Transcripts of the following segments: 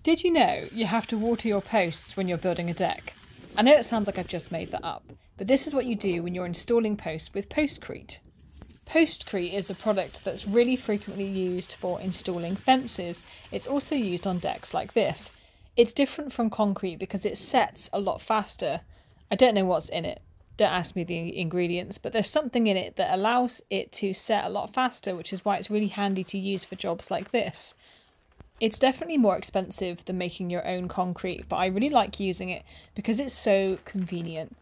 Did you know you have to water your posts when you're building a deck? I know it sounds like I've just made that up, but this is what you do when you're installing posts with Postcrete. Postcrete is a product that's really frequently used for installing fences. It's also used on decks like this. It's different from concrete because it sets a lot faster. I don't know what's in it. Don't ask me the ingredients, but there's something in it that allows it to set a lot faster, which is why it's really handy to use for jobs like this. It's definitely more expensive than making your own concrete, but I really like using it because it's so convenient.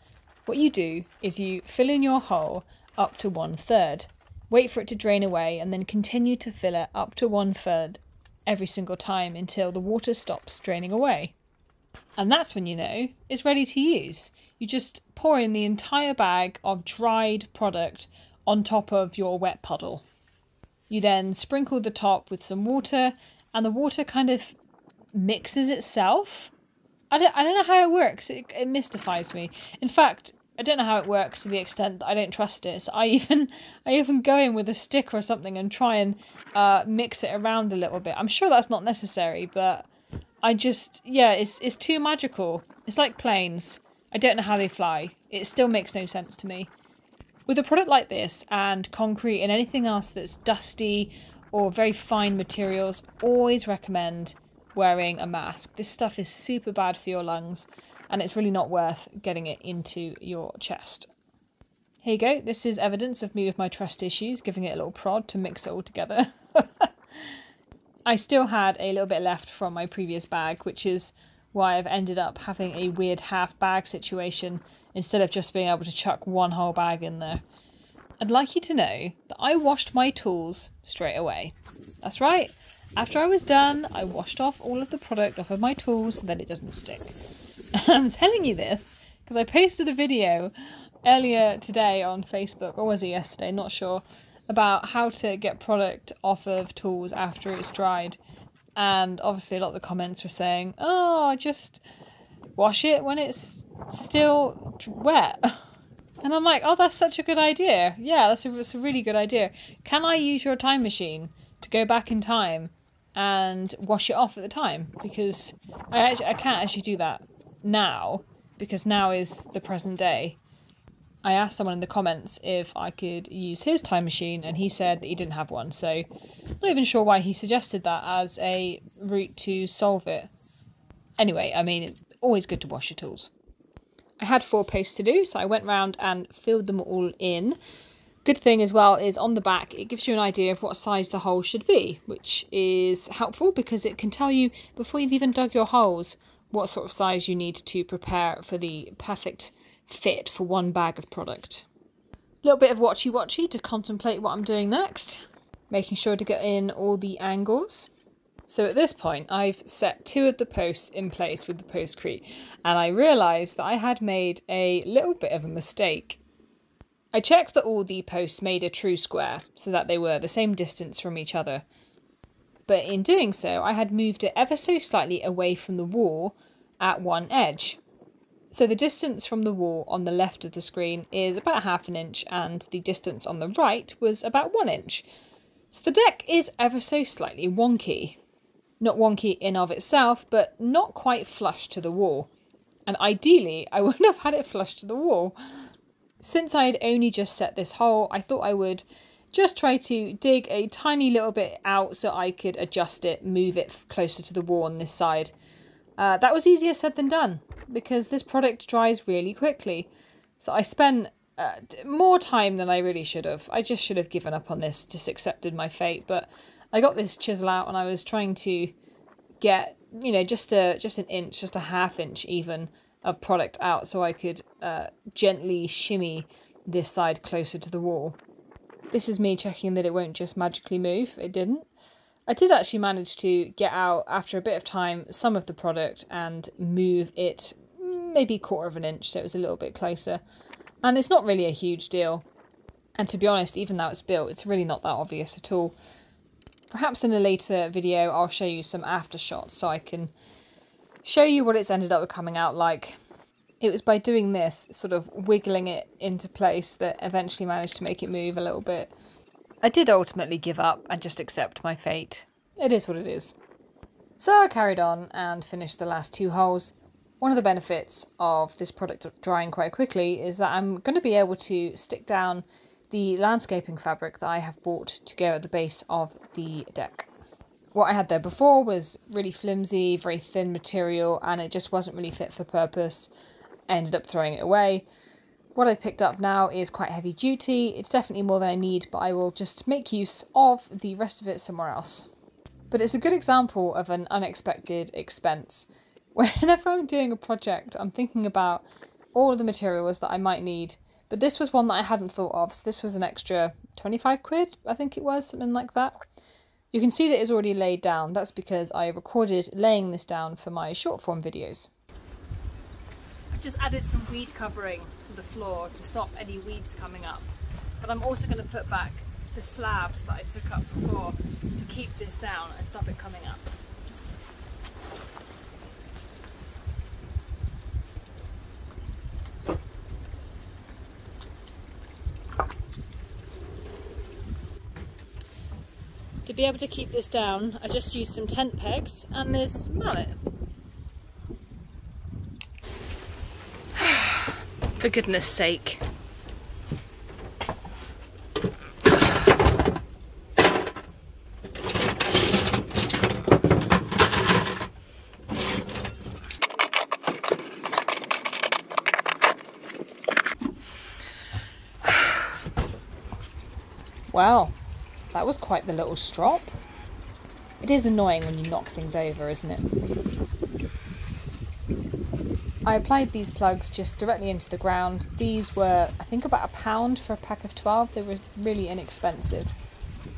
What you do is you fill in your hole up to 1/3, wait for it to drain away, and then continue to fill it up to 1/3 every single time until the water stops draining away. And that's when you know it's ready to use. You just pour in the entire bag of dried product on top of your wet puddle. You then sprinkle the top with some water, and the water kind of mixes itself. I don't know how it works. It mystifies me. In fact, I don't know how it works to the extent that I don't trust it. So I even go in with a stick or something and try and mix it around a little bit. I'm sure that's not necessary, but it's too magical. It's like planes. I don't know how they fly. It still makes no sense to me. With a product like this and concrete and anything else that's dusty or very fine materials, always recommend wearing a mask. This stuff is super bad for your lungs and it's really not worth getting it into your chest. Here you go. This is evidence of me with my trust issues, giving it a little prod to mix it all together. I still had a little bit left from my previous bag, which is why I've ended up having a weird half bag situation instead of just being able to chuck one whole bag in there. I'd like you to know that I washed my tools straight away. That's right. After I was done, I washed off all of the product off of my tools so that it doesn't stick. I'm telling you this because I posted a video earlier today on Facebook, or was it yesterday, not sure, about how to get product off of tools after it's dried. And obviously a lot of the comments were saying, oh, just wash it when it's still wet. And I'm like, oh, that's such a good idea. Yeah, that's a really good idea. Can I use your time machine to go back in time and wash it off at the time? Because I can't actually do that now, because now is the present day. I asked someone in the comments if I could use his time machine, and he said that he didn't have one. So I'm not even sure why he suggested that as a route to solve it. Anyway, I mean, it's always good to wash your tools. I had 4 posts to do, so I went round and filled them all in. Good thing as well is on the back, it gives you an idea of what size the hole should be, which is helpful because it can tell you before you've even dug your holes what sort of size you need to prepare for the perfect fit for one bag of product. A little bit of watchy-watchy to contemplate what I'm doing next, making sure to get in all the angles. So at this point, I've set 2 of the posts in place with the Postcrete, and I realised that I had made a little bit of a mistake. I checked that all the posts made a true square, so that they were the same distance from each other. But in doing so, I had moved it ever so slightly away from the wall at one edge. So the distance from the wall on the left of the screen is about 1/2 inch, and the distance on the right was about 1 inch. So the deck is ever so slightly wonky. Not wonky in of itself, but not quite flush to the wall. And ideally, I wouldn't have had it flush to the wall. Since I had only just set this hole, I thought I would just try to dig a tiny little bit out so I could adjust it, move it closer to the wall on this side. That was easier said than done, because this product dries really quickly. So I spent more time than I really should have. I just should have given up on this, just accepted my fate. But I got this chisel out and I was trying to get, just an inch, just a 1/2 inch even of product out so I could gently shimmy this side closer to the wall. This is me checking that it won't just magically move. It didn't. I did actually manage to get out, after a bit of time, some of the product and move it maybe 1/4 of an inch, so it was a little bit closer. And it's not really a huge deal. And to be honest, even though it's built, it's really not that obvious at all. Perhaps in a later video I'll show you some after shots so I can show you what it's ended up coming out like. It was by doing this, sort of wiggling it into place, that eventually managed to make it move a little bit. I did ultimately give up and just accept my fate. It is what it is. So I carried on and finished the last 2 holes. One of the benefits of this product drying quite quickly is that I'm going to be able to stick down the landscaping fabric that I have bought to go at the base of the deck. What I had there before was really flimsy, very thin material, and it just wasn't really fit for purpose. I ended up throwing it away. What I picked up now is quite heavy duty. It's definitely more than I need, but I will just make use of the rest of it somewhere else. But it's a good example of an unexpected expense. Whenever I'm doing a project, I'm thinking about all of the materials that I might need, but this was one that I hadn't thought of, so this was an extra 25 quid, I think it was, something like that. You can see that it's already laid down. That's because I recorded laying this down for my short form videos. I've just added some weed covering to the floor to stop any weeds coming up, but I'm also going to put back the slabs that I took up before to keep this down and stop it coming up. To be able to keep this down, I just used some tent pegs and this mallet. For goodness sake. Well, that was quite the little strop. It is annoying when you knock things over, isn't it? I applied these plugs just directly into the ground. These were, I think, about £1 for a pack of 12. They were really inexpensive.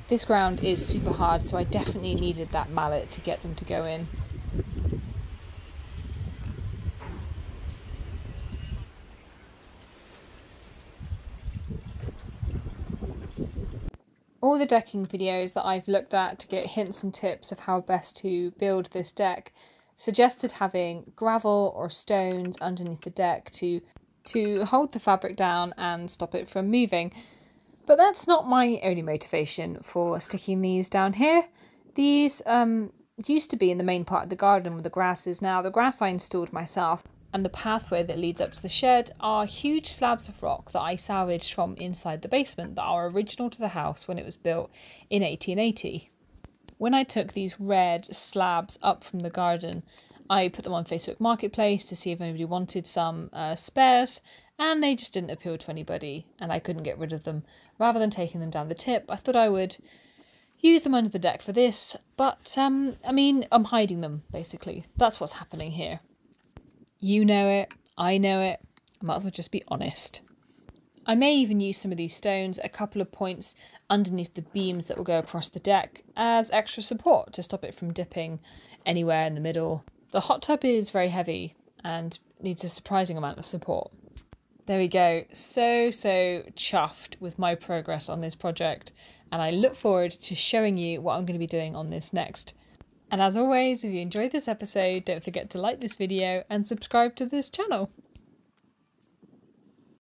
This ground is super hard, so I definitely needed that mallet to get them to go in. All the decking videos that I've looked at to get hints and tips of how best to build this deck suggested having gravel or stones underneath the deck to hold the fabric down and stop it from moving. But that's not my only motivation for sticking these down here. These used to be in the main part of the garden where the grass is now. The grass I installed myself, and the pathway that leads up to the shed are huge slabs of rock that I salvaged from inside the basement that are original to the house when it was built in 1880. When I took these red slabs up from the garden, I put them on Facebook Marketplace to see if anybody wanted some spares, and they just didn't appeal to anybody, and I couldn't get rid of them. Rather than taking them down the tip, I thought I would use them under the deck for this, but I mean, I'm hiding them, basically. That's what's happening here. You know it, I know it, I might as well just be honest. I may even use some of these stones at a couple of points underneath the beams that will go across the deck as extra support to stop it from dipping anywhere in the middle. The hot tub is very heavy and needs a surprising amount of support. There we go, so chuffed with my progress on this project, and I look forward to showing you what I'm going to be doing on this next. And as always, if you enjoyed this episode, don't forget to like this video and subscribe to this channel.